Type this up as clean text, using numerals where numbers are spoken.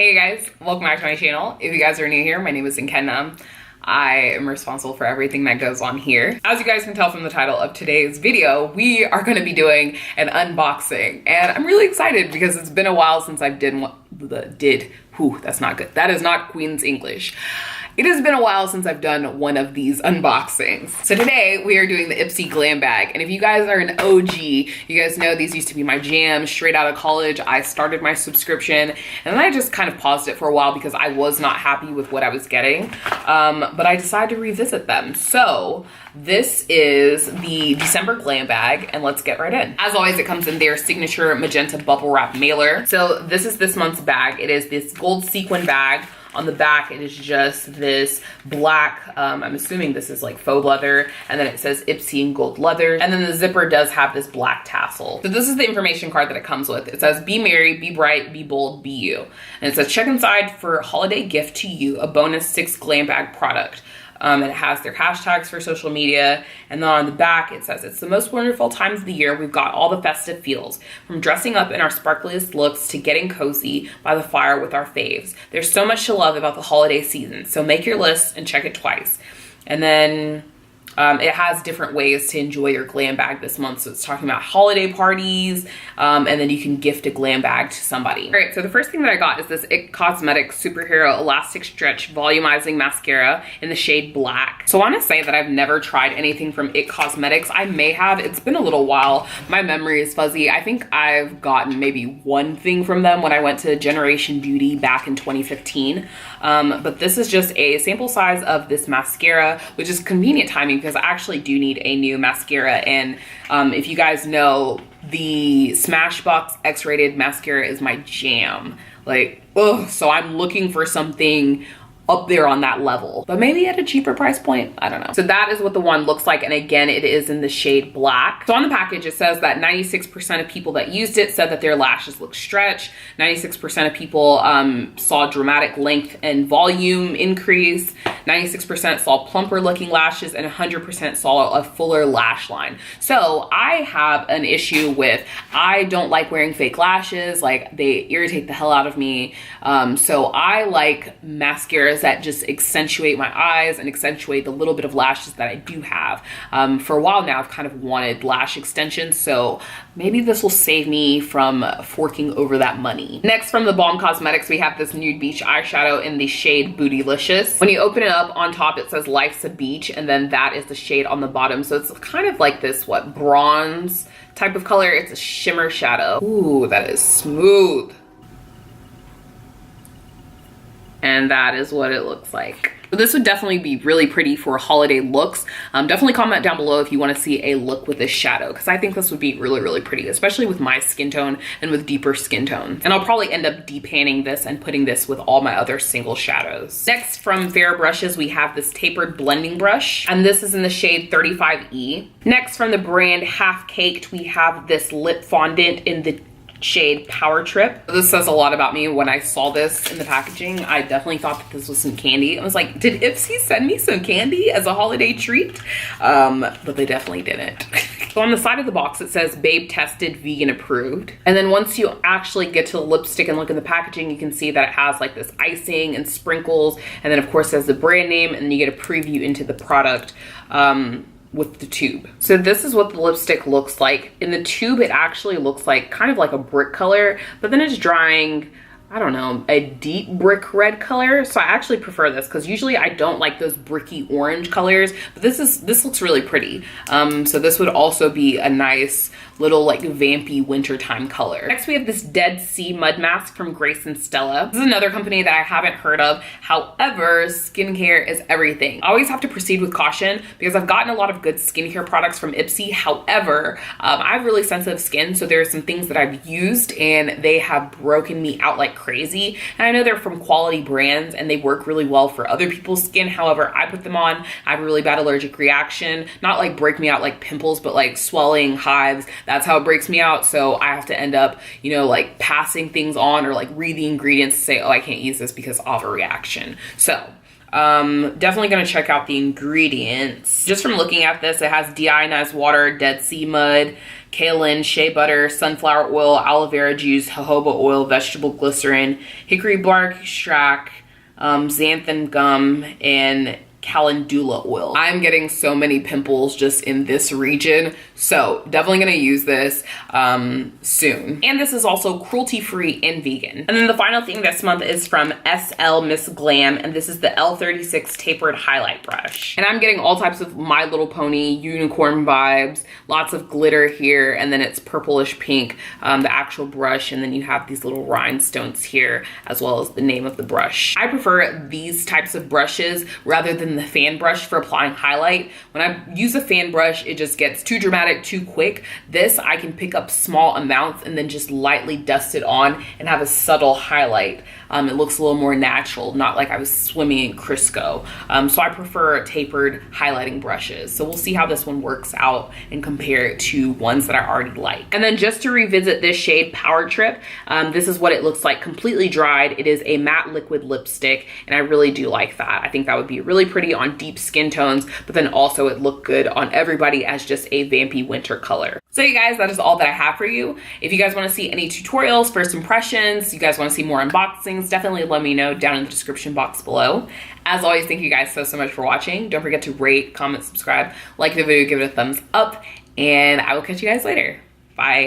Hey guys, welcome back to my channel. If you guys are new here, my name is Nkenna. I am responsible for everything that goes on here. As you guys can tell from the title of today's video, we are going to be doing an unboxing, and I'm really excited because it's been a while since I've that's not good. That is not Queen's English. It has been a while since I've done one of these unboxings. So today we are doing the Ipsy Glam bag. And if you guys are an OG, you guys know these used to be my jam straight out of college. I started my subscription and then I just kind of paused it for a while because I was not happy with what I was getting. But I decided to revisit them. So this is the December Glam bag, and let's get right in. As always, it comes in their signature magenta bubble wrap mailer. So this is this month's bag. It is this gold sequin bag. On the back, it is just this black, I'm assuming this is like faux leather, and then it says Ipsy in gold leather. And then the zipper does have this black tassel. So this is the information card that it comes with. It says, be merry, be bright, be bold, be you. And it says, check inside for holiday gift to you, a bonus 6 glam bag product. And it has their hashtags for social media. And then on the back, it says, it's the most wonderful times of the year. We've got all the festive feels, from dressing up in our sparkliest looks to getting cozy by the fire with our faves. There's so much to love about the holiday season. So make your list and check it twice. And then it has different ways to enjoy your glam bag this month. So it's talking about holiday parties, and then you can gift a glam bag to somebody. All right, so the first thing that I got is this IT Cosmetics Superhero Elastic Stretch Volumizing Mascara in the shade Black. So I wanna say that I've never tried anything from IT Cosmetics. I may have, it's been a little while. My memory is fuzzy. I think I've gotten maybe one thing from them when I went to Generation Beauty back in 2015. But this is just a sample size of this mascara, which is convenient timing because I actually do need a new mascara. And if you guys know, the Smashbox X-rated mascara is my jam. Like, ugh, so I'm looking for something up there on that level, but maybe at a cheaper price point. I don't know. So that is what the one looks like. And again, it is in the shade Black. So on the package, it says that 96% of people that used it said that their lashes look stretched. 96% of people saw dramatic length and volume increase. 96% saw plumper looking lashes, and 100% saw a fuller lash line. So I have an issue with, I don't like wearing fake lashes. Like, they irritate the hell out of me. So I like mascaras that just accentuate my eyes and accentuate the little bit of lashes that I do have. For a while now, I've kind of wanted lash extensions, so maybe this will save me from forking over that money. Next, from the Balm Cosmetics, we have this nude beach eyeshadow in the shade Bootylicious. When you open it up, on top it says Life's a Beach, and then that is the shade on the bottom. So it's kind of like this, what, bronze type of color. It's a shimmer shadow. Ooh, that is smooth. And that is what it looks like. So this would definitely be really pretty for holiday looks. Definitely comment down below if you want to see a look with this shadow, because I think this would be really, really pretty, especially with my skin tone and with deeper skin tones. And I'll probably end up depanning this and putting this with all my other single shadows. Next, from Fair Brushes, we have this tapered blending brush, and this is in the shade 35E. Next, from the brand Half Caked, we have this lip fondant in the shade Power Trip. This says a lot about me. When I saw this in the packaging, I definitely thought that this was some candy. I was like, did Ipsy send me some candy as a holiday treat? But they definitely didn't. So on the side of the box, it says babe tested, vegan approved. And then once you actually get to the lipstick and look in the packaging, you can see that it has like this icing and sprinkles. And then of course there's the brand name, and then you get a preview into the product with the tube. So this is what the lipstick looks like. In the tube, it actually looks like kind of like a brick color, but then it's drying, I don't know, a deep brick red color. So I actually prefer this because usually I don't like those bricky orange colors, but this looks really pretty. So this would also be a nice little like vampy wintertime color. Next, we have this Dead Sea Mud Mask from Grace and Stella. This is another company that I haven't heard of. However, skincare is everything. I always have to proceed with caution because I've gotten a lot of good skincare products from Ipsy. However, I have really sensitive skin, so there are some things that I've used and they have broken me out like crazy. And I know they're from quality brands and they work really well for other people's skin. However, I put them on, I have a really bad allergic reaction. Not like break me out like pimples, but like swelling, hives. That's how it breaks me out. So I have to end up, you know, like passing things on or like read the ingredients to say, oh, I can't use this because of a reaction. So definitely gonna check out the ingredients. Just from looking at this, it has deionized water, Dead Sea mud, kaolin, shea butter, sunflower oil, aloe vera juice, jojoba oil, vegetable glycerin, hickory bark extract, xanthan gum, and calendula oil. I'm getting so many pimples just in this region, so definitely gonna use this soon. And this is also cruelty-free and vegan. And then the final thing this month is from SL Miss Glam, and this is the L36 tapered highlight brush. And I'm getting all types of My Little Pony unicorn vibes, lots of glitter here, and then it's purplish pink, the actual brush, and then you have these little rhinestones here, as well as the name of the brush. I prefer these types of brushes rather than the fan brush for applying highlight. When I use a fan brush, it just gets too dramatic too quick. This, I can pick up small amounts and then just lightly dust it on and have a subtle highlight. It looks a little more natural, not like I was swimming in Crisco. So I prefer tapered highlighting brushes. So we'll see how this one works out and compare it to ones that I already like. And then just to revisit this shade, Power Trip, this is what it looks like completely dried. It is a matte liquid lipstick, and I really do like that. I think that would be really pretty on deep skin tones, but then also it looked good on everybody as just a vampy winter color. So you guys, that is all that I have for you. If you guys want to see any tutorials, first impressions, you guys want to see more unboxings, definitely let me know down in the description box below. As always, thank you guys so much for watching. Don't forget to rate, comment, subscribe, like the video, give it a thumbs up, and I will catch you guys later. Bye.